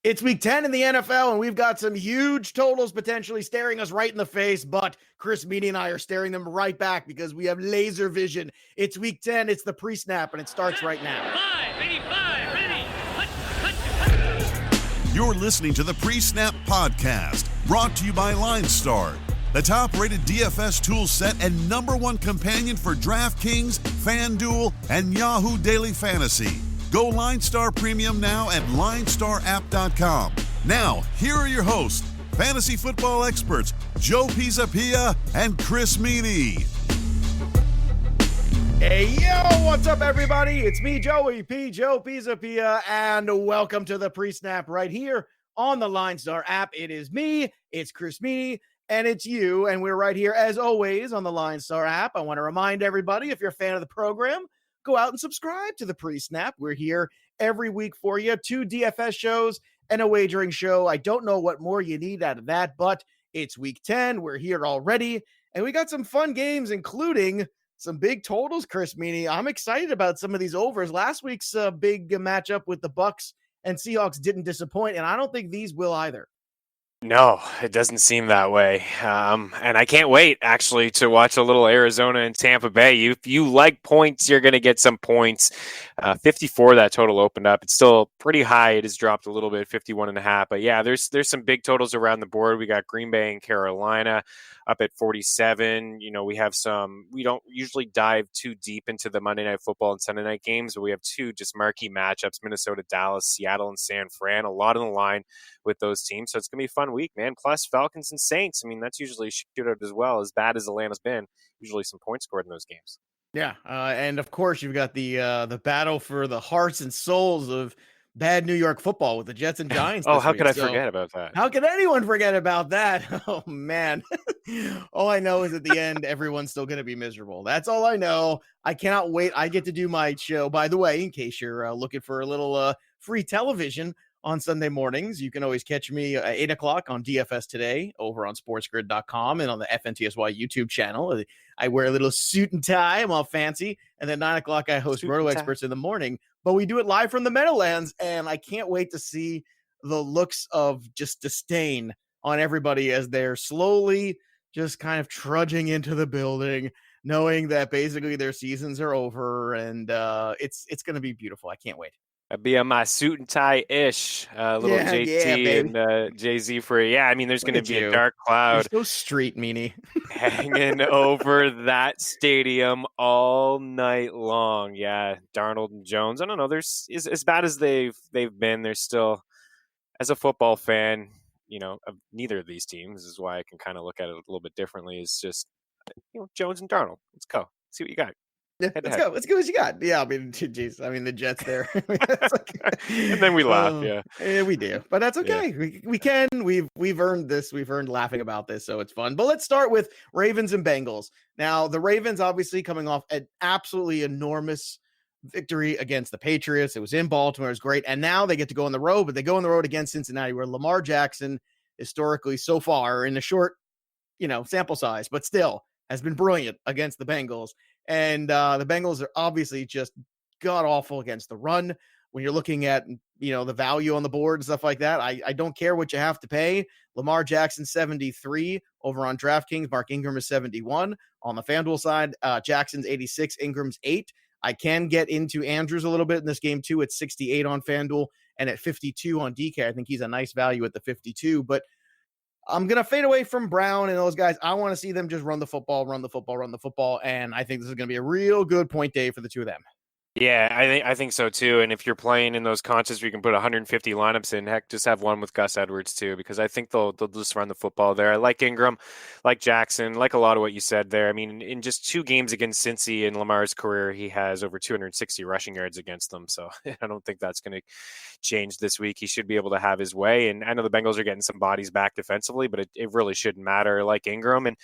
It's week 10 in the NFL, and we've got some huge totals potentially staring us right in the face, but Chris Meaney and I are staring them right back because we have laser vision. It's week 10, it's the pre-snap, and it starts right now. 585, ready. You're listening to the PreSnap podcast, brought to you by LineStar, the top-rated DFS tool set and #1 companion for DraftKings, FanDuel, and Yahoo Daily Fantasy. Go LineStar Premium now at LineStarApp.com. Now, here are your hosts, fantasy football experts Joe Pisapia and Chris Meaney. Hey, yo, what's up, everybody? It's me, Joey P. Joe Pisapia, and welcome to the pre-snap right here on the LineStar app. It is me, it's Chris Meaney, and it's you, and we're right here, as always, on the LineStar app. I want to remind everybody, if you're a fan of the program, go out and subscribe to the pre-snap. We're here every week for you. 2 DFS shows and a wagering show. I don't know what more you need out of that, but it's week 10. We're here already, and we got some fun games, including some big totals, Chris Meaney. I'm excited about some of these overs. Last week's big matchup with the Bucks and Seahawks didn't disappoint, and I don't think these will either. No, it doesn't seem that way. And I can't wait, actually, to watch a little Arizona and Tampa Bay. If you like points, you're going to get some points. 54, that total opened up. It's still pretty high. It has dropped a little bit, 51.5. But yeah, there's some big totals around the board. We got Green Bay and Carolina up at 47. You know, we don't usually dive too deep into the Monday Night Football and Sunday night games, but we have 2 just marquee matchups, Minnesota, Dallas, Seattle, and San Fran. A lot on the line with those teams. So it's going to be a fun week, man. Plus Falcons and Saints. I mean, that's usually a shootout as well. As bad as Atlanta's been, usually some points scored in those games. Yeah, and of course you've got the battle for the hearts and souls of bad New York football with the Jets and Giants. How could I forget about that? How could anyone forget about that? Oh man, all I know is at the end everyone's still going to be miserable. That's all I know. I cannot wait. I get to do my show. By the way, in case you're looking for a little free television on Sunday mornings, you can always catch me at 8 o'clock on DFS Today over on sportsgrid.com and on the FNTSY YouTube channel. I wear a little suit and tie. I'm all fancy. And then 9 o'clock, I host Roto Experts in the morning. But we do it live from the Meadowlands, and I can't wait to see the looks of just disdain on everybody as they're slowly just kind of trudging into the building, knowing that basically their seasons are over, and it's going to be beautiful. I can't wait. I'd be on my suit and tie-ish, little JT and Jay-Z for I mean, there's going to be a dark cloud. You're so street, Meaney. hanging over that stadium all night long. Yeah, Darnold and Jones. I don't know. There's as bad as they've been. There's still, as a football fan, you know, of neither of these teams. This is why I can kind of look at it a little bit differently. It's just, Jones and Darnold. Let's go. See what you got. Yeah, let's go. Let's go. What you got? Yeah, I mean, geez, I mean the Jets there, and then we laugh. Yeah, we do, but that's okay. Yeah. We can. We've earned this. We've earned laughing about this, so it's fun. But let's start with Ravens and Bengals. Now, the Ravens obviously coming off an absolutely enormous victory against the Patriots. It was in Baltimore. It was great, and now they get to go on the road, but they go on the road against Cincinnati, where Lamar Jackson, historically so far in a short, sample size, but still has been brilliant against the Bengals. And the Bengals are obviously just god-awful against the run. When you're looking at, the value on the board and stuff like that, I don't care what you have to pay. Lamar Jackson, 73 over on DraftKings. Mark Ingram is 71. On the FanDuel side, Jackson's 86, Ingram's 8. I can get into Andrews a little bit in this game, too. It's 68 on FanDuel and at 52 on DK. I think he's a nice value at the 52. But I'm going to fade away from Brown and those guys. I want to see them just run the football. And I think this is going to be a real good point day for the two of them. Yeah, I think so too. And if you're playing in those contests where you can put 150 lineups in, heck, just have one with Gus Edwards too, because I think they'll just run the football there. I like Ingram, like Jackson, like a lot of what you said there. I mean, in just 2 games against Cincy in Lamar's career, he has over 260 rushing yards against them. So I don't think that's going to change this week. He should be able to have his way. And I know the Bengals are getting some bodies back defensively, but it really shouldn't matter. Like Ingram, and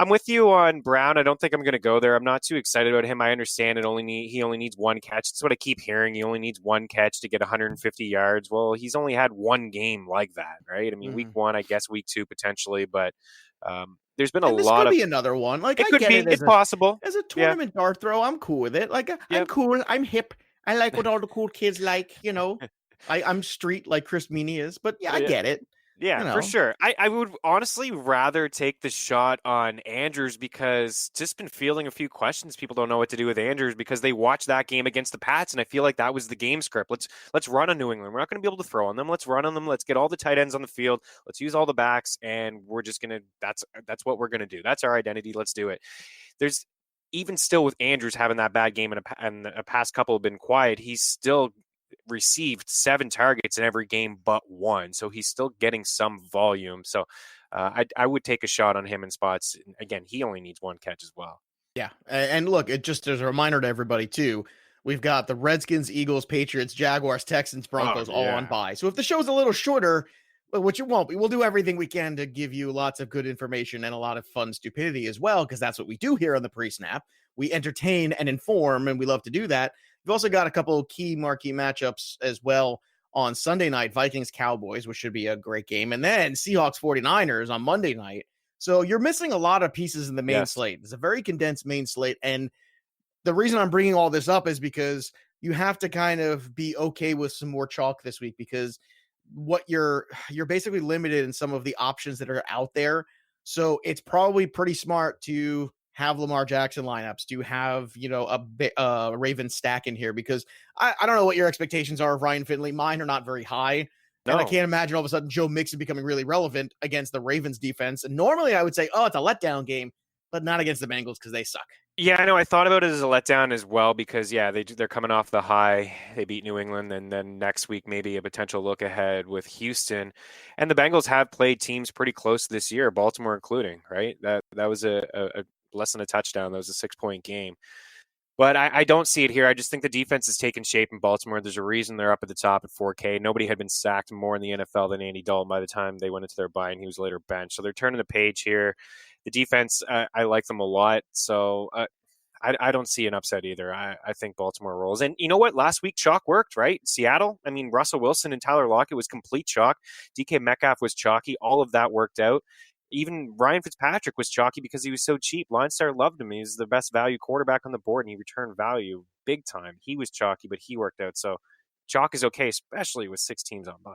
I'm with you on Brown. I don't think I'm going to go there. I'm not too excited about him. I understand he only needs 1 catch. That's what I keep hearing. He only needs 1 catch to get 150 yards. Well, he's only had 1 game like that, right? I mean, week 1, I guess week 2 potentially, but there's been a lot of. This could be another one. Like, it could be. It's possible as a tournament dart throw. I'm cool with it. Like, I'm cool. I'm hip. I like what all the cool kids like. I'm street like Chris Meaney is, but yeah, I get it. Yeah, You for know, sure. I would honestly rather take the shot on Andrews because just been fielding a few questions. People don't know what to do with Andrews because they watched that game against the Pats, and I feel like that was the game script. Let's run on New England. We're not going to be able to throw on them. Let's run on them. Let's get all the tight ends on the field. Let's use all the backs, and we're just gonna. That's what we're gonna do. That's our identity. Let's do it. There's even still with Andrews having that bad game and a past couple have been quiet. He's still received 7 targets in every game but one. So he's still getting some volume. So I would take a shot on him in spots. Again, he only needs 1 catch as well. yeah. And look, it just as a reminder to everybody too. We've got the Redskins, Eagles, Patriots, Jaguars, Texans, Broncos all on bye. So if the show's a little shorter, which it won't be, we'll do everything we can to give you lots of good information and a lot of fun stupidity as well, because that's what we do here on the pre-snap. We entertain and inform, and we love to do that. We've also got a couple of key marquee matchups as well on Sunday night, Vikings Cowboys, which should be a great game, and then Seahawks 49ers on Monday night. So you're missing a lot of pieces in the main slate. It's a very condensed main slate, and the reason I'm bringing all this up is because you have to kind of be okay with some more chalk this week, because what you're basically limited in some of the options that are out there. So it's probably pretty smart to have Lamar Jackson lineups, to have, a Raven stack in here, because I don't know what your expectations are of Ryan Finley. Mine are not very high. No. And I can't imagine all of a sudden Joe Mixon becoming really relevant against the Ravens defense. And normally I would say, oh, it's a letdown game, but not against the Bengals because they suck. Yeah, I know. I thought about it as a letdown as well because, they're coming off the high. They beat New England, and then next week maybe a potential look ahead with Houston. And the Bengals have played teams pretty close this year, Baltimore including, right? That was a less than a touchdown. That was a 6-point game. But I don't see it here. I just think the defense has taken shape in Baltimore. There's a reason they're up at the top at 4K. Nobody had been sacked more in the NFL than Andy Dalton by the time they went into their bye, and he was later benched. So they're turning the page here. The defense, I like them a lot. So I don't see an upset either. I think Baltimore rolls. And you know what? Last week, chalk worked, right? Seattle, I mean, Russell Wilson and Tyler Lockett was complete chalk. DK Metcalf was chalky. All of that worked out. Even Ryan Fitzpatrick was chalky because he was so cheap. LineStar loved him. He was the best value quarterback on the board, and he returned value big time. He was chalky, but he worked out. So chalk is okay, especially with 6 teams on bye.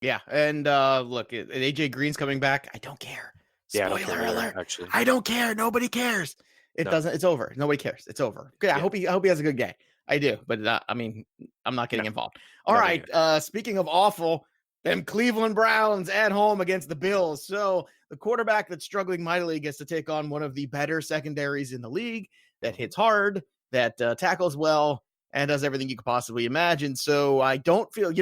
Yeah, and look, AJ Green's coming back. I don't care. Spoiler alert. Actually, I don't care. Nobody cares. Doesn't. It's over. Nobody cares. It's over. Okay, I hope he has a good game. I do, but I'm not getting involved. All right. Speaking of awful, them Cleveland Browns at home against the Bills. So the quarterback that's struggling mightily gets to take on one of the better secondaries in the league that hits hard, that tackles well, and does everything you could possibly imagine. So I don't feel,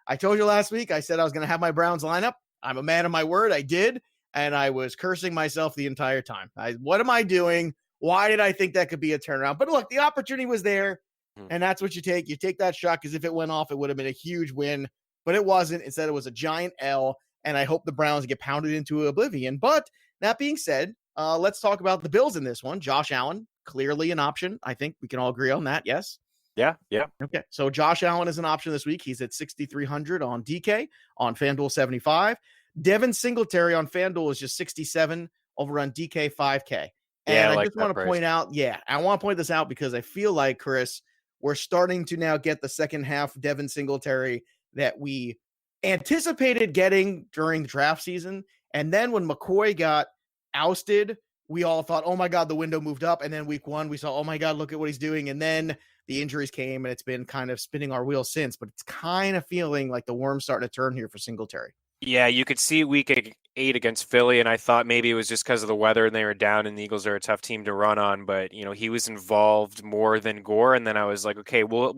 I told you last week, I said I was going to have my Browns lineup. I'm a man of my word. I did. And I was cursing myself the entire time. What am I doing? Why did I think that could be a turnaround? But look, the opportunity was there, and that's what you take. You take that shot, because if it went off, it would have been a huge win, but it wasn't. Instead, it was a giant L, and I hope the Browns get pounded into oblivion. But that being said, let's talk about the Bills in this one. Josh Allen, clearly an option. I think we can all agree on that, yes? Yeah. Okay, so Josh Allen is an option this week. He's at 6,300 on DK, on FanDuel 75. Devin Singletary on FanDuel is just 67, over on DK 5K. And I just want to point out, I want to point this out because I feel like, Chris, we're starting to now get the second half Devin Singletary that we anticipated getting during the draft season. And then when McCoy got ousted, we all thought, oh my God, the window moved up. And then week 1, we saw, oh my God, look at what he's doing. And then the injuries came, and it's been kind of spinning our wheels since. But it's kind of feeling like the worm's starting to turn here for Singletary. Yeah, you could see week 8 against Philly, and I thought maybe it was just because of the weather and they were down, and the Eagles are a tough team to run on. But he was involved more than Gore, and then I was like, okay, we'll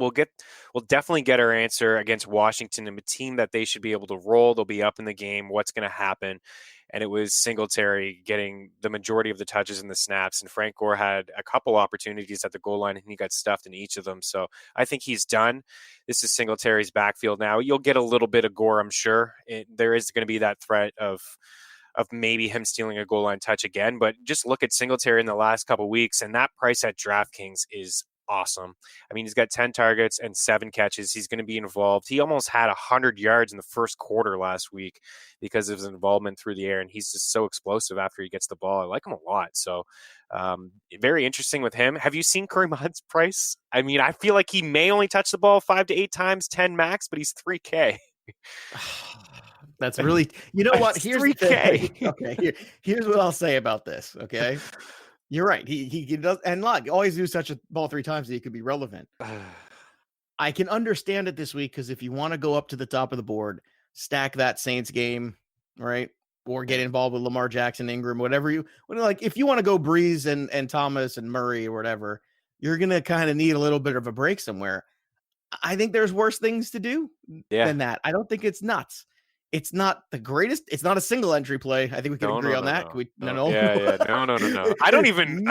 definitely get our answer against Washington, and a team that they should be able to roll. They'll be up in the game. What's going to happen? And it was Singletary getting the majority of the touches and the snaps, and Frank Gore had a couple opportunities at the goal line, and he got stuffed in each of them. So I think he's done. This is Singletary's backfield now. You'll get a little bit of Gore, I'm sure. There is going to be that threat of maybe him stealing a goal line touch again. But just look at Singletary in the last couple of weeks, and that price at DraftKings is awesome. I mean, he's got 10 targets and 7 catches. He's going to be involved. He almost had 100 yards in the first quarter last week because of his involvement through the air, and he's just so explosive after he gets the ball. I like him a lot. So very interesting with him. Have you seen Kareem Hunt's price? I mean, I feel like he may only touch the ball 5 to 8 times, 10 max, but he's 3K. That's really, you know what? Here's 3K. Okay, here's what I'll say about this. Okay, you're right. He does, and look, always do such a ball 3 times that he could be relevant. I can understand it this week because if you want to go up to the top of the board, stack that Saints game, right? Or get involved with Lamar Jackson, Ingram, whatever you like. If you want to go Breeze and Thomas and Murray or whatever, you're gonna kind of need a little bit of a break somewhere. I think there's worse things to do than that. I don't think it's nuts. It's not the greatest. It's not a single entry play. I think we can agree on that. No. I don't even.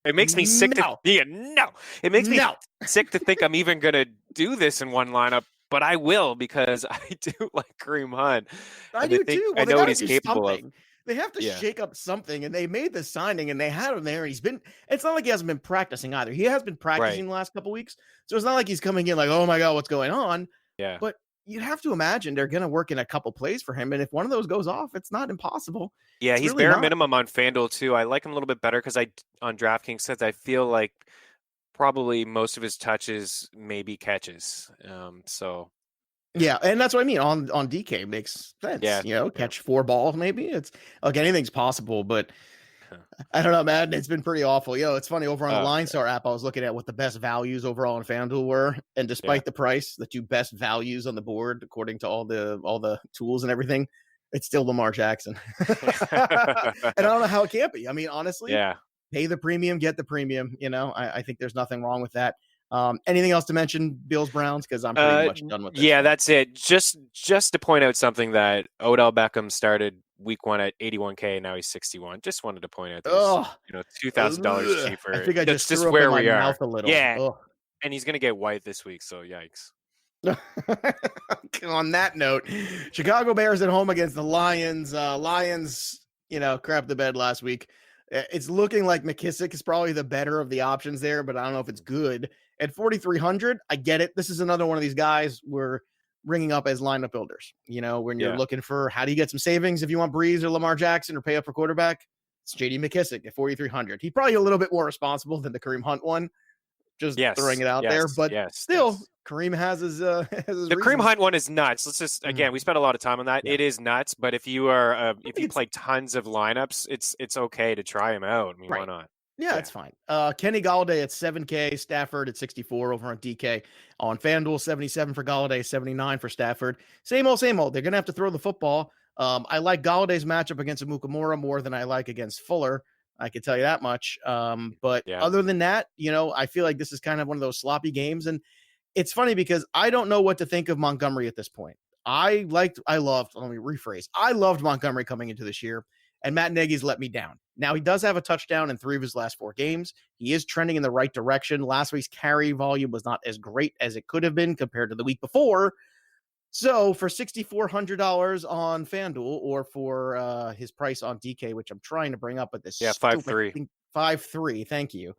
It makes me sick. It makes me sick to think I'm even gonna do this in one lineup. But I will because I do like Kareem Hunt. I do too. Well, I know what he's capable of. They have to shake up something, and they made the signing, and they had him there. And it's not like he hasn't been practicing either. He has been practicing the last couple weeks, so it's not like he's coming in like, oh my god, what's going on? Yeah. But you have to imagine they're going to work in a couple plays for him, and if one of those goes off, it's not impossible. Yeah, he's really bare minimum on FanDuel too. I like him a little bit better because on DraftKings says I feel like probably most of his touches may be catches. Yeah, and that's what I mean. On DK makes sense. Yeah, catch 4 balls maybe. It's like anything's possible, but I don't know, man. It's been pretty awful. It's funny over on the LineStar app. I was looking at what the best values overall in FanDuel were, and despite the price, the 2 best values on the board according to all the tools and everything, it's still Lamar Jackson. And I don't know how it can't be. I mean, honestly, pay the premium, get the premium. I think there's nothing wrong with that. Anything else to mention, Bills Browns? Because I'm pretty much done with this. Yeah, that's it. Just to point out something that Odell Beckham started week 1 at 81K, now he's 61. Just wanted to point out, $2,000 cheaper. I think I just threw up where in my we are. mouth a little. Yeah, and he's gonna get white this week, so yikes. On that note, Chicago Bears at home against the Lions. Lions, crapped the bed last week. It's looking like McKissick is probably the better of the options there, but I don't know if it's good. At 4,300, I get it. This is another one of these guys we're ringing up as lineup builders. When you're looking for how do you get some savings if you want Breeze or Lamar Jackson or pay up for quarterback, it's J.D. McKissick at 4,300. He's probably a little bit more responsible than the Kareem Hunt one. Just throwing it out there, but still, Kareem has his the reasons. Kareem Hunt one is nuts. Let's just we spent a lot of time on that. It is nuts, but if you are if you play tons of lineups, it's okay to try him out. I mean, why not? Yeah, it's fine. Kenny Golladay at 7K, Stafford at 64 over on DK. On FanDuel, 77 for Golladay, 79 for Stafford. Same old. They're going to have to throw the football. I like Galladay's matchup against Amukamura more than I like against Fuller. I can tell you that much. But other than that, I feel like this is kind of one of those sloppy games. And it's funny because I don't know what to think of Montgomery at this point. I loved Montgomery coming into this year, and Matt Nagy's let me down. Now, he does have a touchdown in 3 of his last 4 games. He is trending in the right direction. Last week's carry volume was not as great as it could have been compared to the week before. So for $6,400 on FanDuel or for his price on DK, which I'm trying to bring up at this. 5.3. 5.3. Thank you.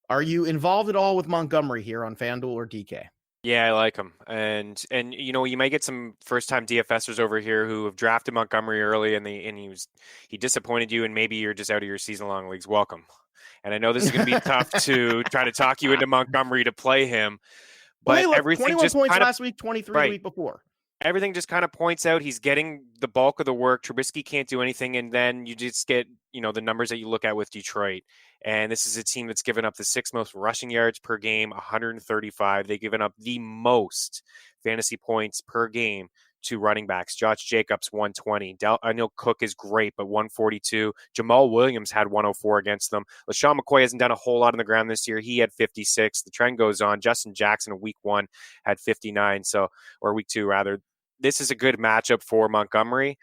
Are you involved at all with Montgomery here on FanDuel or DK? Yeah, I like him. And you might get some first-time DFSers over here who have drafted Montgomery early and he disappointed you, and maybe you're just out of your season-long leagues. Welcome. And I know this is going to be tough to try to talk you into Montgomery to play him. But everything 21 just points kind of, last week, 23 the week before. Everything just kind of points out he's getting the bulk of the work. Trubisky can't do anything, and then you just get the numbers that you look at with Detroit. And this is a team that's given up the 6th most rushing yards per game, 135. They've given up the most fantasy points per game to running backs. Josh Jacobs, 120. I know Cook is great, but 142. Jamal Williams had 104 against them. LaShawn McCoy hasn't done a whole lot on the ground this year. He had 56. The trend goes on. Justin Jackson in week 1 had 59. Or week 2 rather. This is a good matchup for Montgomery.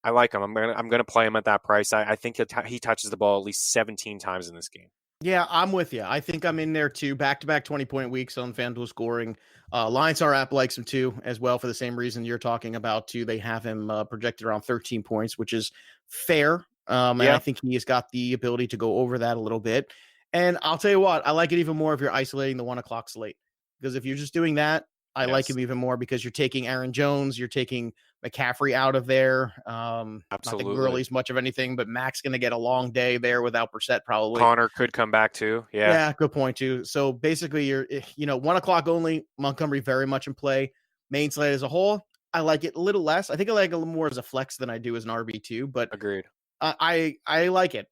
I like him. I'm gonna play him at that price. I think he touches the ball at least 17 times in this game. Yeah, I'm with you. I think I'm in there too. Back-to-back 20-point weeks on FanDuel scoring. LineStar app likes him too, as well, for the same reason you're talking about too. They have him projected around 13 points, which is fair. And I think he has got the ability to go over that a little bit. And I'll tell you what, I like it even more if you're isolating the 1 o'clock slate, because if you're just doing that, I like Yes, him even more because you're taking Aaron Jones, you're taking McCaffrey out of there. Not that absolutely. Gurley's much of anything, but Mac's going to get a long day there without Brissett probably. Connor could come back too. Yeah, Yeah, good point too. So basically, 1 o'clock only. Montgomery very much in play. Main slate as a whole, I like it a little less. I think I like it a little more as a flex than I do as an RB2, but agreed. I like it.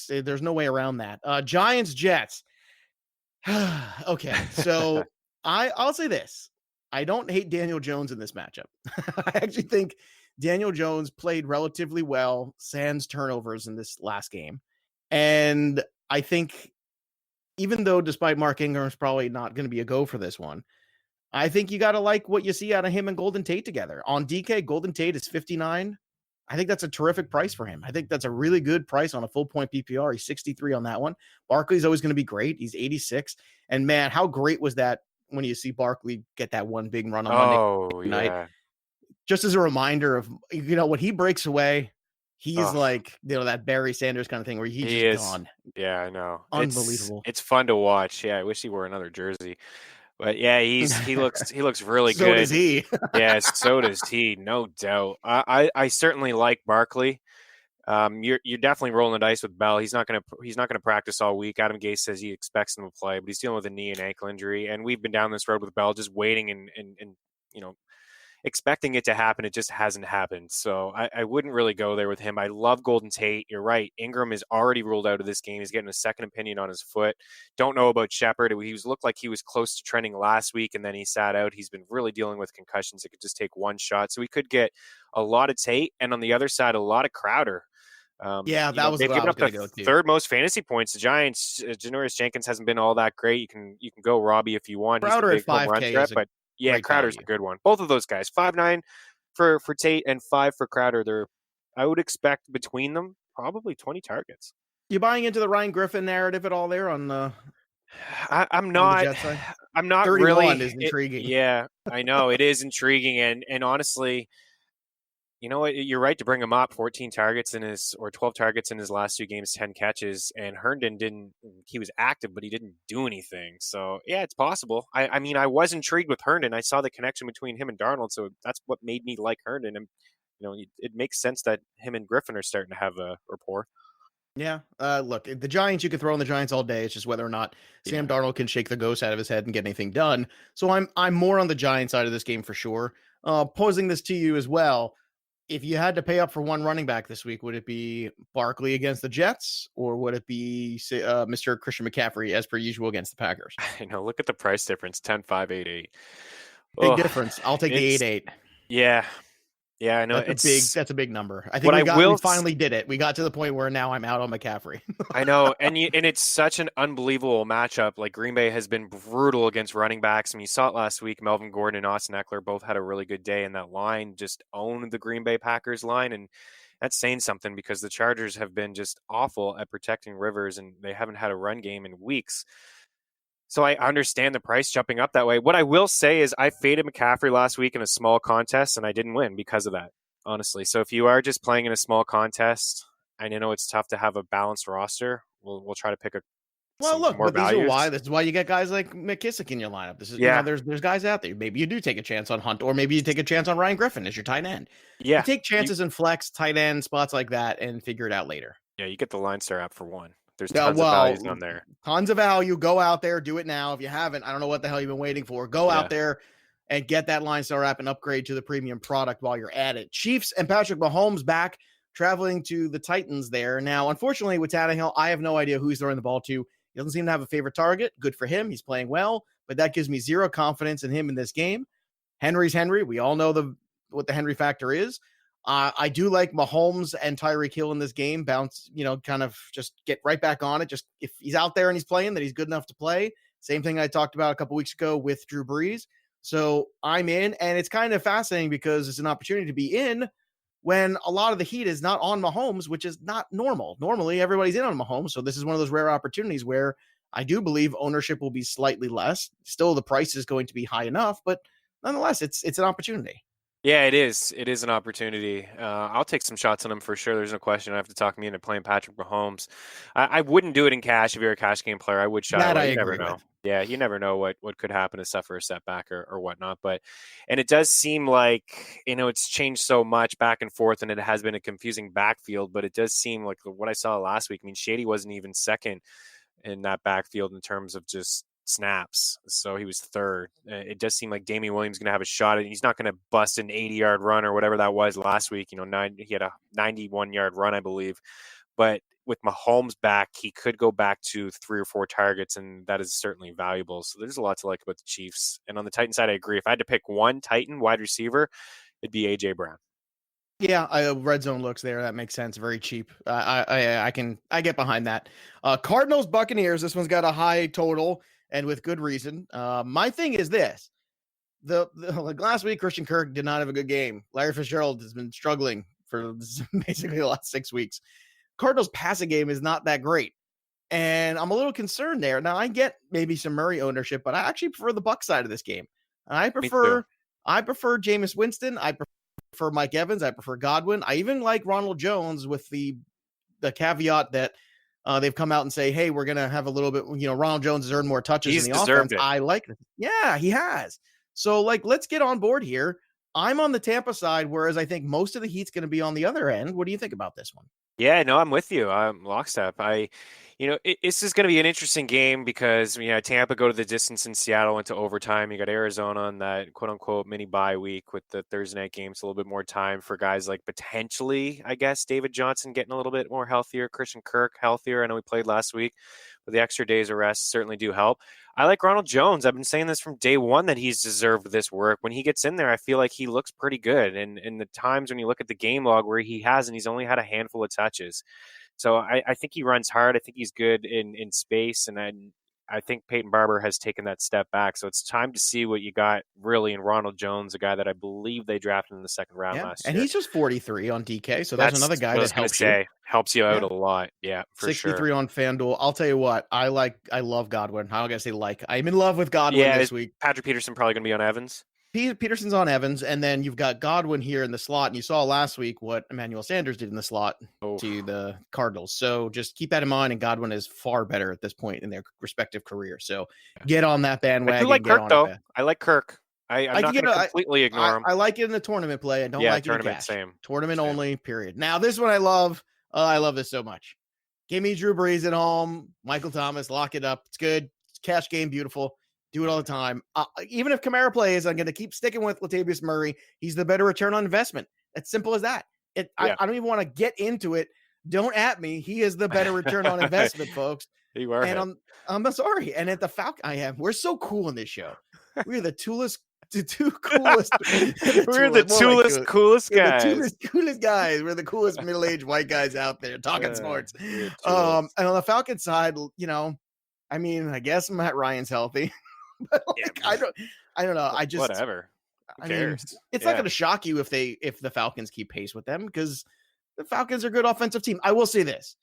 There's no way around that. Giants Jets. Okay, so I'll say this. I don't hate Daniel Jones in this matchup. I actually think Daniel Jones played relatively well, sans turnovers in this last game. And I think even though despite Mark Ingram's probably not going to be a go for this one, I think you got to like what you see out of him and Golden Tate together. On DK, Golden Tate is 59. I think that's a terrific price for him. I think that's a really good price on a full point PPR. He's 63 on that one. Barkley's always going to be great. He's 86. And man, how great was that when you see Barkley get that one big run on Monday night? Yeah. Just as a reminder of, when he breaks away, he's Oh, like, that Barry Sanders kind of thing where he's he just is. gone. Yeah, I know. Unbelievable. It's fun to watch. Yeah, I wish he wore another jersey. But yeah, he looks really So good. does he. Yeah, so does he, no doubt. I certainly like Barkley. You're definitely rolling the dice with Bell. He's not gonna practice all week. Adam Gase says he expects him to play, but he's dealing with a knee and ankle injury. And we've been down this road with Bell, just waiting and expecting it to happen. It just hasn't happened. So I wouldn't really go there with him. I love Golden Tate. You're right. Ingram is already ruled out of this game. He's getting a second opinion on his foot. Don't know about Shepard. Looked like he was close to trending last week, and then he sat out. He's been really dealing with concussions. It could just take one shot. So we could get a lot of Tate, and on the other side, a lot of Crowder. Yeah, that was they've what I given was up going the to go to. third most fantasy points. The Giants, Janoris Jenkins hasn't been all that great. You can go Robbie if you want. Crowder He's the at big home run 5K threat, is a but yeah, great Crowder's value. a good one. Both of those guys, 5'9" for Tate and 5 for Crowder. I would expect between them probably 20 targets. You buying into the Ryan Griffin narrative at all there on the I'm on the not. Jets side? I'm not 31 really. is intriguing. Yeah, I know it is intriguing, and honestly, you know what? You're right to bring him up. 14 targets 12 targets in his last 2 games, 10 catches. And Herndon he was active, but he didn't do anything. So yeah, it's possible. I mean, I was intrigued with Herndon. I saw the connection between him and Darnold. So that's what made me like Herndon. And, it makes sense that him and Griffin are starting to have a rapport. Yeah. Look, the Giants, you can throw in the Giants all day. It's just whether or not Sam Darnold can shake the ghost out of his head and get anything done. So I'm more on the Giants side of this game for sure. Posing this to you as well. If you had to pay up for one running back this week, would it be Barkley against the Jets, or would it be Mr. Christian McCaffrey as per usual against the Packers? I know. Look at the price difference: 10-5, 8-8. Big difference. I'll take the 8-8. Yeah, yeah. I know that's a big number. I think we finally did it. We got to the point where now I'm out on McCaffrey. I know, and it's such an unbelievable matchup. Like Green Bay has been brutal against running backs. I mean, you saw it last week. Melvin Gordon and Austin Eckler both had a really good day, and that line just owned the Green Bay Packers line, and that's saying something because the Chargers have been just awful at protecting Rivers, and they haven't had a run game in weeks. So I understand the price jumping up that way. What I will say is I faded McCaffrey last week in a small contest, and I didn't win because of that, honestly. So if you are just playing in a small contest, I know it's tough to have a balanced roster. We'll try to pick this is why you get guys like McKissick in your lineup. This is there's guys out there. Maybe you do take a chance on Hunt, or maybe you take a chance on Ryan Griffin as your tight end. Yeah, you take chances in flex, tight end spots like that, and figure it out later. Yeah, you get the LineStar app for one. There's tons of values on there. Tons of value. Go out there, do it now. If you haven't, I don't know what the hell you've been waiting for. Go out there and get that LineStar app and upgrade to the premium product while you're at it. Chiefs and Patrick Mahomes back traveling to the Titans there. Now, unfortunately, with Tannehill, I have no idea who he's throwing the ball to. He doesn't seem to have a favorite target. Good for him. He's playing well, but that gives me zero confidence in him in this game. Henry's Henry. We all know what the Henry factor is. I do like Mahomes and Tyreek Hill in this game. Bounce, kind of just get right back on it. Just if he's out there and he's playing, that he's good enough to play. Same thing I talked about a couple weeks ago with Drew Brees. So I'm in, and it's kind of fascinating because it's an opportunity to be in when a lot of the heat is not on Mahomes, which is not normal. Normally, everybody's in on Mahomes. So this is one of those rare opportunities where I do believe ownership will be slightly less. Still, the price is going to be high enough, but nonetheless, it's an opportunity. Yeah, it is. It is an opportunity. I'll take some shots on him for sure. There's no question. I have to talk me into playing Patrick Mahomes. I wouldn't do it in cash if you're a cash game player. I would shy That I away. You never agree know. with. Yeah, you never know what could happen to suffer a setback or whatnot. And it does seem like, it's changed so much back and forth, and it has been a confusing backfield. But it does seem like what I saw last week. I mean, Shady wasn't even second in that backfield in terms of just snaps. So he was third. It does seem like Damian Williams is going to have a shot, and he's not going to bust an 80-yard run or whatever that was last week. He had a 91-yard run, I believe. But with Mahomes back, he could go back to 3 or 4 targets, and that is certainly valuable. So there's a lot to like about the Chiefs. And on the Titan side, I agree. If I had to pick one Titan wide receiver, it'd be A.J. Brown. Yeah, red zone looks there. That makes sense. Very cheap. I get behind that. Cardinals Buccaneers. This one's got a high total and with good reason. My thing is this: like last week, Christian Kirk did not have a good game. Larry Fitzgerald has been struggling for basically the last 6 weeks. Cardinals passing game is not that great, and I'm a little concerned there. Now I get maybe some Murray ownership, but I actually prefer the Buck side of this game. I prefer Jameis Winston. I prefer Mike Evans. I prefer Godwin. I even like Ronald Jones with the caveat that they've come out and say, hey, we're going to have a little bit, Ronald Jones has earned more touches in the offense. I like it. Yeah, he has. So let's get on board here. I'm on the Tampa side, whereas I think most of the heat's going to be on the other end. What do you think about this one? Yeah, no, I'm with you. I'm lockstep. This is going to be an interesting game because Tampa go to the distance in Seattle into overtime. You got Arizona on that quote unquote mini bye week with the Thursday night games. A little bit more time for guys like potentially, I guess, David Johnson getting a little bit more healthier, Christian Kirk healthier. I know he played last week, but the extra days of rest certainly do help. I like Ronald Jones. I've been saying this from day one that he's deserved this work. When he gets in there, I feel like he looks pretty good. And in the times when you look at the game log where he hasn't, he's only had a handful of touches. So I think he runs hard. I think he's good in space. And I think Peyton Barber has taken that step back. So it's time to see what you got really in Ronald Jones, a guy that I believe they drafted in the second round last year. And he's just 43 on DK. So that's another guy that helps you out a lot. Yeah, for 63 sure. on FanDuel. I'll tell you what, I love Godwin. I'm going to say I'm in love with Godwin this week. Patrick Peterson probably going to be on Evans. Peterson's on Evans, and then you've got Godwin here in the slot, and you saw last week what Emmanuel Sanders did in the slot to the Cardinals. So just keep that in mind, and Godwin is far better at this point in their respective career. So get on that bandwagon. I like Kirk, though. I like Kirk. I'm not going to completely ignore him. I like it in the tournament play. I don't like it in cash. Tournament only, period. Now, this one I love. I love this so much. Give me Drew Brees at home. Michael Thomas, lock it up. It's good. It's cash game, beautiful. Do it all the time. Even if Kamara plays, I'm going to keep sticking with Latavius Murray. He's the better return on investment. It's simple as that. I don't even want to get into it. Don't at me. He is the better return on investment, folks. You are. And I'm sorry. And at the Falcon, we're so cool in this show. We're the coolest. We're the coolest guys. The coolest guys. We're the coolest middle-aged white guys out there talking sports. And on the Falcon side, I guess Matt Ryan's healthy. But I don't know. I just whatever. Who cares? It's not going to shock you if the Falcons keep pace with them because the Falcons are a good offensive team. I will say this: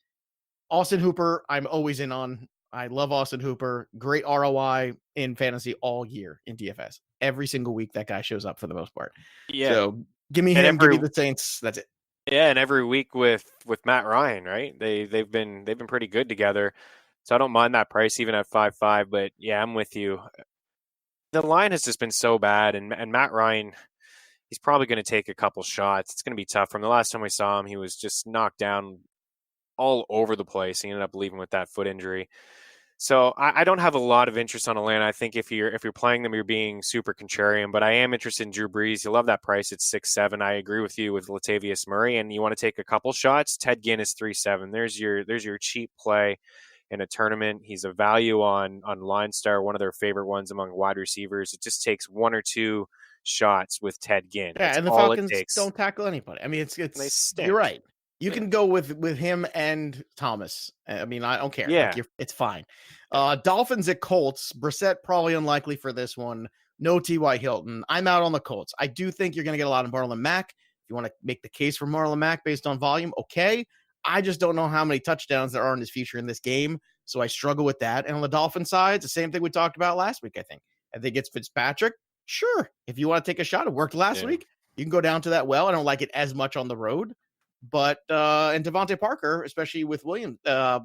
Austin Hooper, I'm always in on. I love Austin Hooper. Great ROI in fantasy all year in DFS. Every single week that guy shows up for the most part. Yeah. So give me him. Give me the Saints. That's it. Yeah, and every week with Matt Ryan, right? They've been pretty good together. So I don't mind that price even at 5.5. But yeah, I'm with you. The line has just been so bad, and Matt Ryan, he's probably going to take a couple shots. It's going to be tough. From the last time we saw him, he was just knocked down all over the place. He ended up leaving with that foot injury. So I don't have a lot of interest on Atlanta. I think if you're playing them, you're being super contrarian. But I am interested in Drew Brees. You love that price. It's 6.7. I agree with you with Latavius Murray, and you want to take a couple shots. Ted Ginn is 3.7. There's your cheap play in a tournament. He's a value on LineStar, one of their favorite ones among wide receivers. It just takes one or two shots with Ted Ginn. Yeah, and the Falcons don't tackle anybody. I mean, it's you're right. You can go with him and Thomas. I mean, I don't care. Yeah. It's fine. Dolphins at Colts. Brissett probably unlikely for this one. No T.Y. Hilton. I'm out on the Colts. I do think you're going to get a lot of Marlon Mack. If you want to make the case for Marlon Mack based on volume, okay. I just don't know how many touchdowns there are in his future in this game. So I struggle with that. And on the Dolphin side, it's the same thing we talked about last week, I think. I think it's Fitzpatrick. Sure. If you want to take a shot, it worked last week. You can go down to that well. I don't like it as much on the road, but and Devontae Parker, especially with Williams,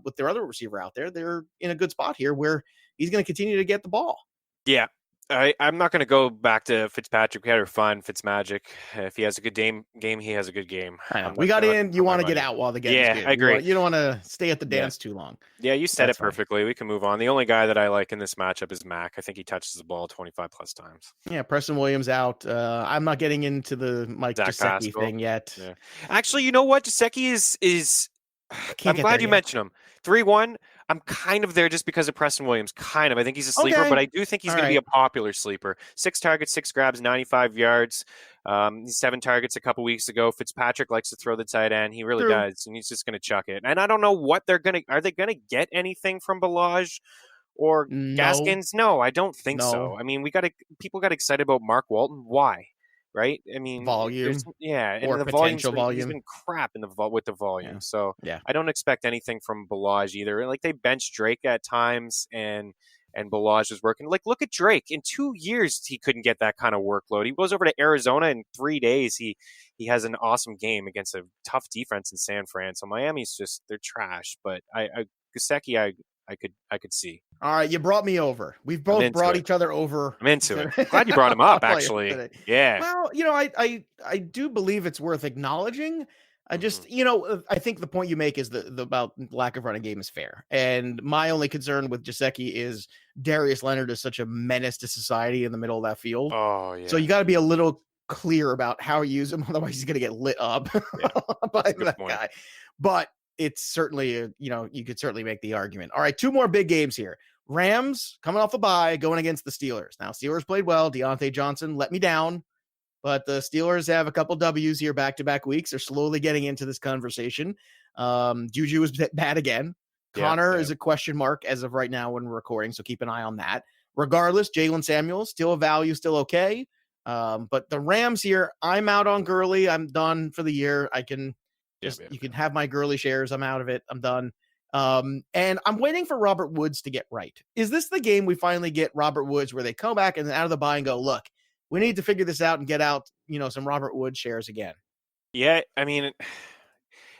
with their other receiver out there, they're in a good spot here where he's going to continue to get the ball. Yeah. I'm not going to go back to Fitzpatrick. We had our fun. Fitzmagic. If he has a good game, he has a good game. We got in. You want to get out while the game's good. I agree. You don't want to stay at the dance too long. Yeah, you said it perfectly. We can move on. The only guy that I like in this matchup is Mac. I think he touches the ball 25 plus times. Yeah, Preston Williams out. I'm not getting into the Mike Gesicki thing yet. Yeah. Actually, you know what? Gesicki is I'm glad you mentioned him. 3-1. I'm kind of there just because of Preston Williams. Kind of. I think he's a sleeper, but I do think he's going to be a popular sleeper. 6 targets, 6 grabs, 95 yards. 7 targets a couple weeks ago. Fitzpatrick likes to throw the tight end. He really does, and he's just going to chuck it. And I don't know what they're going to. Are they going to get anything from Balaj or Gaskins? No, I don't think so. I mean, people got excited about Mark Walton. Why? Right? I mean, volume, and or the potential volume. He's been crap in with the volume. Yeah. So I don't expect anything from Balaj either. Like, they benched Drake at times, and Balaj is working. Like, look at Drake. In 2 years, he couldn't get that kind of workload. He goes over to Arizona in 3 days. He has an awesome game against a tough defense in San Fran. So Miami's they're trash. But Gesicki, I could see. All right, you brought me over. We've both brought each other over. I'm into it. Glad you brought him up, actually. Yeah. Well, I do believe it's worth acknowledging. I just, I think the point you make is the about lack of running game is fair. And my only concern with Gesicki is Darius Leonard is such a menace to society in the middle of that field. Oh, yeah. So you got to be a little clear about how you use him. Otherwise, he's going to get lit up by that guy. But it's certainly, you could certainly make the argument. All right, 2 more big games here. Rams coming off a bye, going against the Steelers. Now, Steelers played well. Deontay Johnson let me down, but the Steelers have a couple W's here back-to-back weeks. They're slowly getting into this conversation. Juju was bad again. Connor is a question mark as of right now when we're recording, so keep an eye on that. Regardless, Jalen Samuels, still a value, still okay. But the Rams here, I'm out on Gurley. I'm done for the year. You can have my Gurley shares. I'm out of it. I'm done. And I'm waiting for Robert Woods to get right. Is this the game we finally get Robert Woods where they come back and out of the bye and go, look, we need to figure this out and get out, some Robert Woods shares again? Yeah, I mean,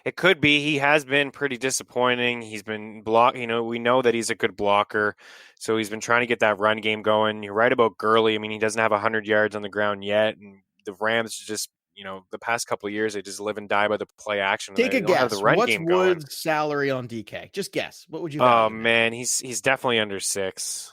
it could be. He has been pretty disappointing. He's been we know that he's a good blocker, so he's been trying to get that run game going. You're right about Gurley. I mean, he doesn't have 100 yards on the ground yet, and the Rams just, the past couple of years, they just live and die by the play action. Take a guess. What's Woods' salary on DK? Just guess. What would you? Oh man, he's definitely under 6.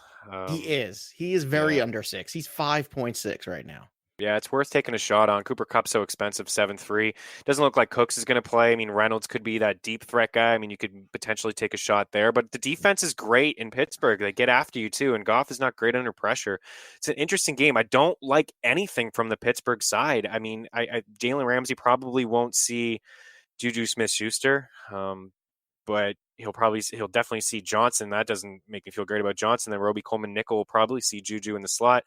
He is. He is very under 6. He's 5.6 right now. Yeah, it's worth taking a shot on. Cooper Kupp's so expensive, 7.3. Doesn't look like Cooks is going to play. I mean, Reynolds could be that deep threat guy. I mean, you could potentially take a shot there. But the defense is great in Pittsburgh. They get after you, too. And Goff is not great under pressure. It's an interesting game. I don't like anything from the Pittsburgh side. I mean, Jalen Ramsey probably won't see Juju Smith-Schuster. But he'll definitely see Johnson. That doesn't make me feel great about Johnson. Then Roby Coleman-Nickel will probably see Juju in the slot.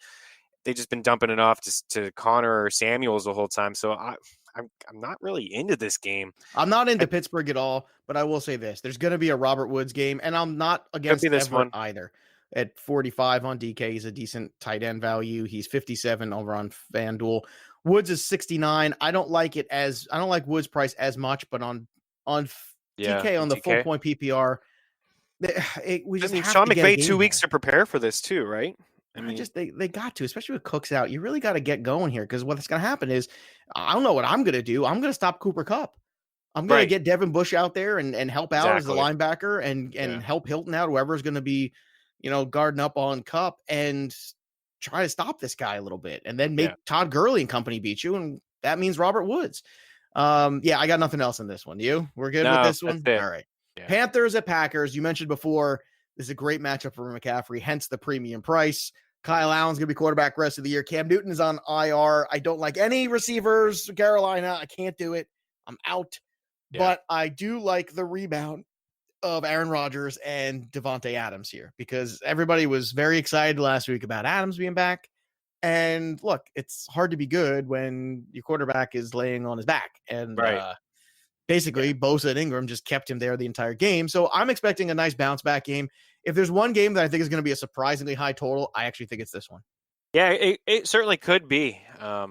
They've just been dumping it off to Connor or Samuels the whole time. So I'm not really into this game. I'm not into Pittsburgh at all, but I will say this. There's going to be a Robert Woods game, and I'm not against Everett either. At 45 on DK, he's a decent tight end value. He's 57 over on FanDuel. Woods is 69. I don't like Woods' price as much, but on DK, on the full point PPR, we just have Sean to McVay get 2 weeks to prepare for this too, right? I mean, they got to, especially with Cooks out. You really got to get going here, because what's going to happen is, I don't know what I'm going to do. I'm going to stop Cooper Kupp. I'm going to get Devin Bush out there and help out as the linebacker and help Hilton out, whoever's going to be, guarding up on Kupp, and try to stop this guy a little bit, and then make Todd Gurley and company beat you, and that means Robert Woods. I got nothing else in this one. We're good with this one? All right. Yeah. Panthers at Packers. You mentioned before, this is a great matchup for McCaffrey, hence the premium price. Kyle Allen's going to be quarterback rest of the year. Cam Newton is on IR. I don't like any receivers. Carolina, I can't do it. I'm out. Yeah. But I do like the rebound of Aaron Rodgers and Devontae Adams here, because everybody was very excited last week about Adams being back. And look, it's hard to be good when your quarterback is laying on his back. And basically, Bosa and Ingram just kept him there the entire game. So I'm expecting a nice bounce back game. If there's one game that I think is going to be a surprisingly high total, I actually think it's this one. Yeah, it certainly could be. I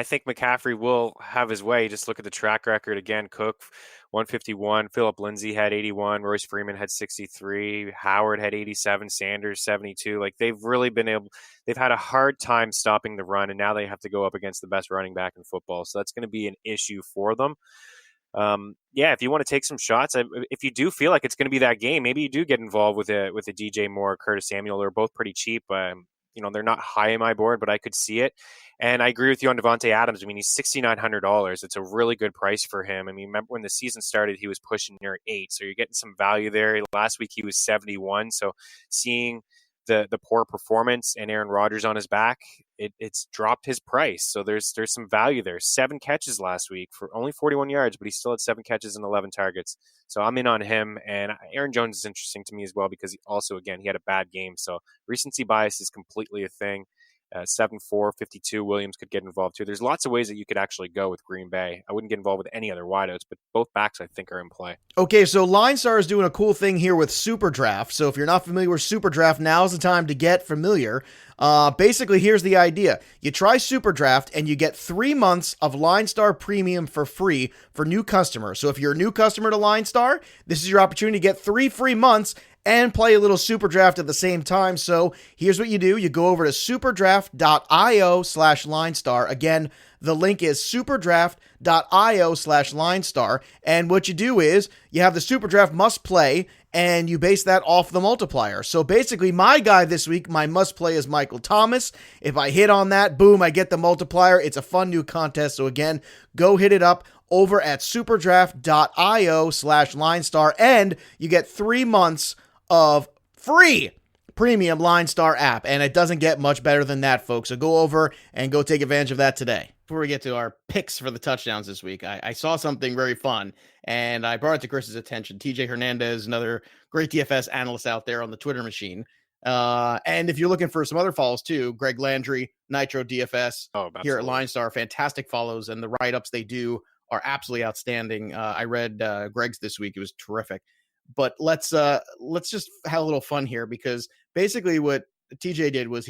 think McCaffrey will have his way. Just look at the track record again. Cook, 151. Philip Lindsay had 81. Royce Freeman had 63. Howard had 87. Sanders 72. Like they've really been able. They've had a hard time stopping the run, and now they have to go up against the best running back in football. So that's going to be an issue for them. If you want to take some shots, if you do feel like it's going to be that game, maybe you do get involved with a DJ Moore, Curtis Samuel. They're both pretty cheap. They're not high in my board, but I could see it. And I agree with you on Devontae Adams. I mean, he's $6,900. It's a really good price for him. I mean, remember when the season started, he was pushing near 8, so you're getting some value there. Last week he was 71. So seeing the poor performance and Aaron Rodgers on his back, it's dropped his price. So there's some value there. 7 catches last week for only 41 yards, but he still had 7 catches and 11 targets. So I'm in on him. And Aaron Jones is interesting to me as well because he had a bad game. So recency bias is completely a thing. 7-4, 52. Williams could get involved too. There's lots of ways that you could actually go with Green Bay. I wouldn't get involved with any other wideouts, but both backs I think are in play. Okay, so LineStar is doing a cool thing here with Super Draft. So if you're not familiar with Super Draft, now's the time to get familiar. Basically, here's the idea. You try Super Draft and you get 3 months of LineStar Premium for free for new customers. So if you're a new customer to LineStar, this is your opportunity to get 3 free months and play a little Super Draft at the same time. So here's what you do. You go over to superdraft.io/LineStar. Again, the link is superdraft.io/LineStar. And what you do is you have the Super Draft must play and you base that off the multiplier. So basically my guy this week, my must play is Michael Thomas. If I hit on that, boom, I get the multiplier. It's a fun new contest. So again, go hit it up over at superdraft.io/LineStar and you get 3 months of free premium LineStar app. And it doesn't get much better than that, folks. So go over and go take advantage of that today. Before we get to our picks for the touchdowns this week, I saw something very fun and I brought it to Chris's attention. TJ Hernandez, another great DFS analyst out there on the Twitter machine. And if you're looking for some other follows too, Greg Landry, Nitro DFS here at LineStar, fantastic follows, and the write-ups they do are absolutely outstanding. I read Greg's this week. It was terrific. But let's just have a little fun here because basically what TJ did was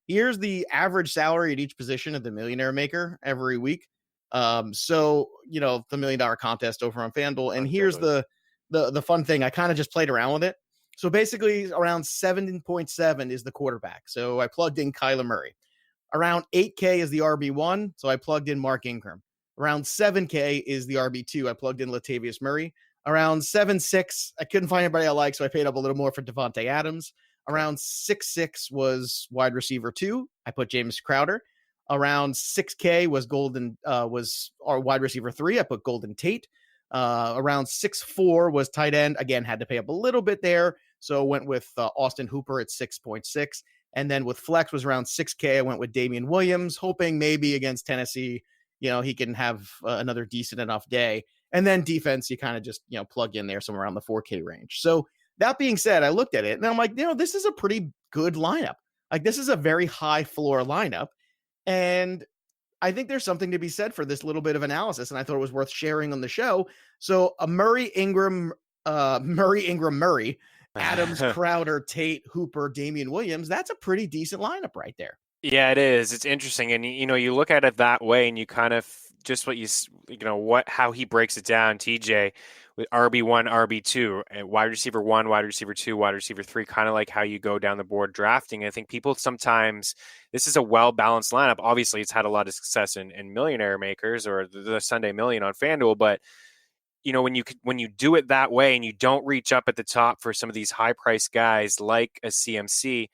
here's the average salary at each position of the Millionaire Maker every week. The $1 million contest over on FanDuel. And here's the fun thing. I kind of just played around with it. So basically around 7.7 is the quarterback. So I plugged in Kyler Murray. Around 8K is the RB1. So I plugged in Mark Ingram. Around 7K is the RB2. I plugged in Latavius Murray. Around 7.6, I couldn't find anybody I like, so I paid up a little more for Devontae Adams. Around 6.6 was wide receiver 2. I put James Crowder. Around 6K was was our wide receiver 3. I put Golden Tate. Around 6.4 was tight end. Again, had to pay up a little bit there, so went with Austin Hooper at 6.6. And then with flex was around 6K. I went with Damian Williams, hoping maybe against Tennessee, he can have another decent enough day. And then defense, you kind of just, plug in there somewhere around the 4K range. So that being said, I looked at it and I'm like, this is a pretty good lineup. Like this is a very high floor lineup. And I think there's something to be said for this little bit of analysis. And I thought it was worth sharing on the show. So a Murray, Ingram, Adams, Crowder, Tate, Hooper, Damian Williams. That's a pretty decent lineup right there. Yeah, it is. It's interesting. And, you look at it that way and you kind of just how he breaks it down, TJ, with RB1, RB2, wide receiver 1, wide receiver 2, wide receiver 3, kind of like how you go down the board drafting. I think people sometimes, this is a well-balanced lineup. Obviously, it's had a lot of success in Millionaire Makers or the Sunday Million on FanDuel, but when you do it that way and you don't reach up at the top for some of these high-priced guys like a CMC,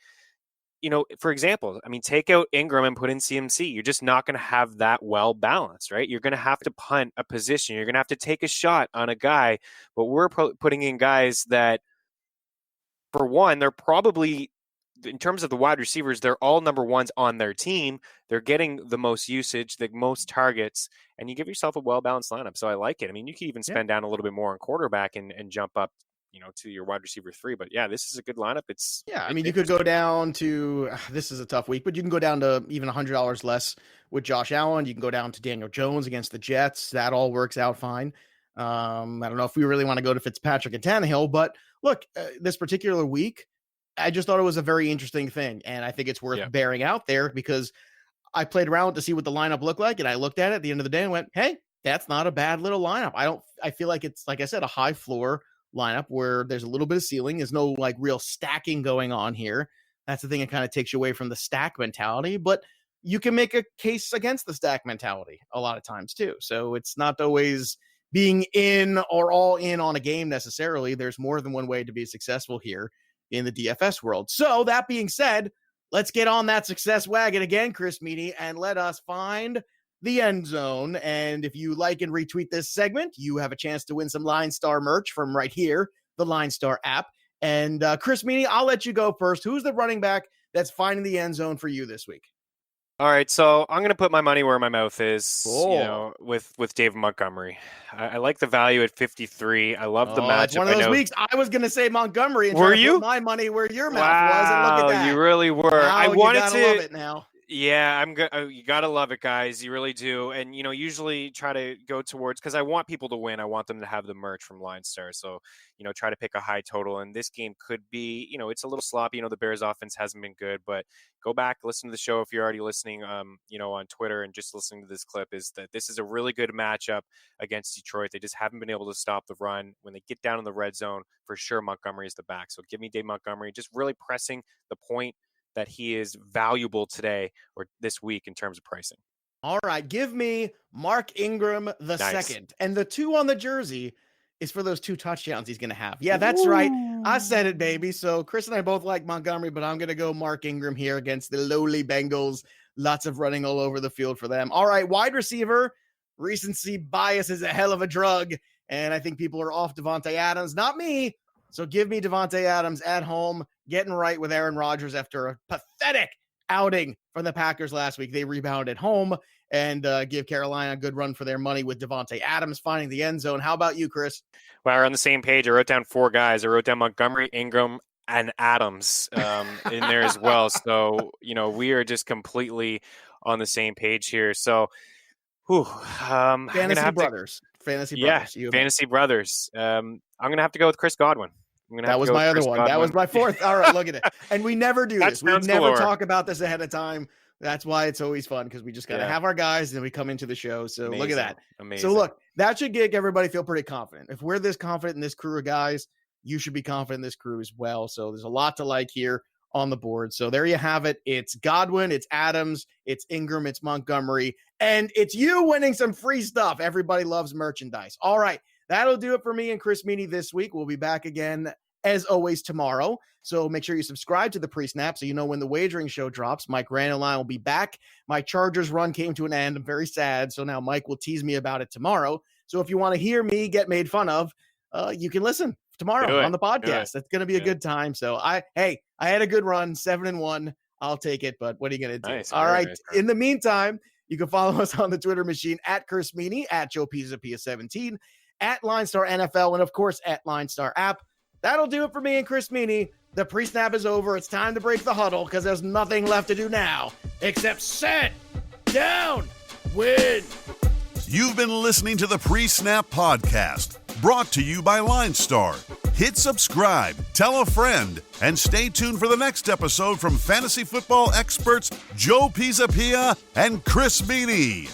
for example, take out Ingram and put in CMC. You're just not going to have that well balanced, right? You're going to have to punt a position. You're going to have to take a shot on a guy. But we're putting in guys that, for one, they're probably, in terms of the wide receivers, they're all number ones on their team. They're getting the most usage, the most targets, and you give yourself a well-balanced lineup. So I like it. You can even spend down a little bit more on quarterback and jump up to your wide receiver 3. But yeah, this is a good lineup. You could go down to, this is a tough week, but you can go down to even $100 less with Josh Allen. You can go down to Daniel Jones against the Jets. That all works out fine. I don't know if we really want to go to Fitzpatrick and Tannehill, but look, this particular week, I just thought it was a very interesting thing. And I think it's worth bearing out there because I played around to see what the lineup looked like. And I looked at it at the end of the day and went, hey, that's not a bad little lineup. I feel like it's, like I said, a high floor lineup where there's a little bit of ceiling. There's no like real stacking going on here. That's the thing that kind of takes you away from the stack mentality, but you can make a case against the stack mentality a lot of times too. So it's not always being in or all in on a game necessarily. There's more than one way to be successful here in the DFS world. So that being said, let's get on that success wagon again, Chris Meaney, and let us find the end zone. And if you like and retweet this segment, you have a chance to win some LineStar merch from right here, the LineStar app. And Chris Meaney, I'll let you go first. Who's the running back that's finding the end zone for you this week? All right, so I'm going to put my money where my mouth is, with David Montgomery. I like the value at 53. I love the matchup. It's one of those weeks. I was going to say Montgomery and were you? Put my money where your mouth was, and look at that. You really were. Now I wanted to love it now. Yeah, I'm good. You gotta love it, guys. You really do. And usually try to go towards, because I want people to win. I want them to have the merch from LineStar. So try to pick a high total. And this game could be, it's a little sloppy. The Bears offense hasn't been good, but go back, listen to the show if you're already listening. On Twitter and just listening to this clip, is that this is a really good matchup against Detroit. They just haven't been able to stop the run. When they get down in the red zone, for sure, Montgomery is the back. So give me Dave Montgomery, just really pressing the point that he is valuable today or this week in terms of pricing. All right, give me Mark Ingram the second. And the 2 on the jersey is for those 2 touchdowns he's going to have. Yeah, that's right. I said it, baby. So Chris and I both like Montgomery, but I'm going to go Mark Ingram here against the lowly Bengals. Lots of running all over the field for them. All right, wide receiver. Recency bias is a hell of a drug, and I think people are off Davante Adams. Not me. So give me Davante Adams at home, getting right with Aaron Rodgers after a pathetic outing from the Packers last week. They rebounded home and give Carolina a good run for their money with Davante Adams finding the end zone. How about you, Chris? Well, we're on the same page. I wrote down 4 guys. I wrote down Montgomery, Ingram, and Adams in there as well. So, we are just completely on the same page here. So, Fantasy brothers. Fantasy brothers. I'm going to have to go with Chris Godwin. That was my other one. That was my 4th. All right, look at it. And we never do this. We never talk about this ahead of time. That's why it's always fun, because we just got to have our guys and then we come into the show. So Amazing. Look at that. Amazing. So look, that should make everybody feel pretty confident. If we're this confident in this crew of guys, you should be confident in this crew as well. So there's a lot to like here on the board. So there you have it. It's Godwin, it's Adams, it's Ingram, it's Montgomery, and it's you winning some free stuff. Everybody loves merchandise. All right. That'll do it for me and Chris Meaney this week. We'll be back again, as always, tomorrow. So make sure you subscribe to the PreSnap so you know when the wagering show drops. Mike Rand and I will be back. My Chargers run came to an end. I'm very sad. So now Mike will tease me about it tomorrow. So if you want to hear me get made fun of, you can listen tomorrow on the podcast. It's going to be a good time. So I had a good run, 7-1. I'll take it, but what are you going to do? Nice, all right. Nice. In the meantime, you can follow us on the Twitter machine at Chris Meaney, at Joe Pisapia 17, at LineStar NFL, and of course at LineStar App. That'll do it for me and Chris Meaney. The pre-snap is over. It's time to break the huddle because there's nothing left to do now except sit down, win. You've been listening to the PreSnap podcast, brought to you by LineStar. Hit subscribe, tell a friend, and stay tuned for the next episode from fantasy football experts Joe Pisapia and Chris Meaney.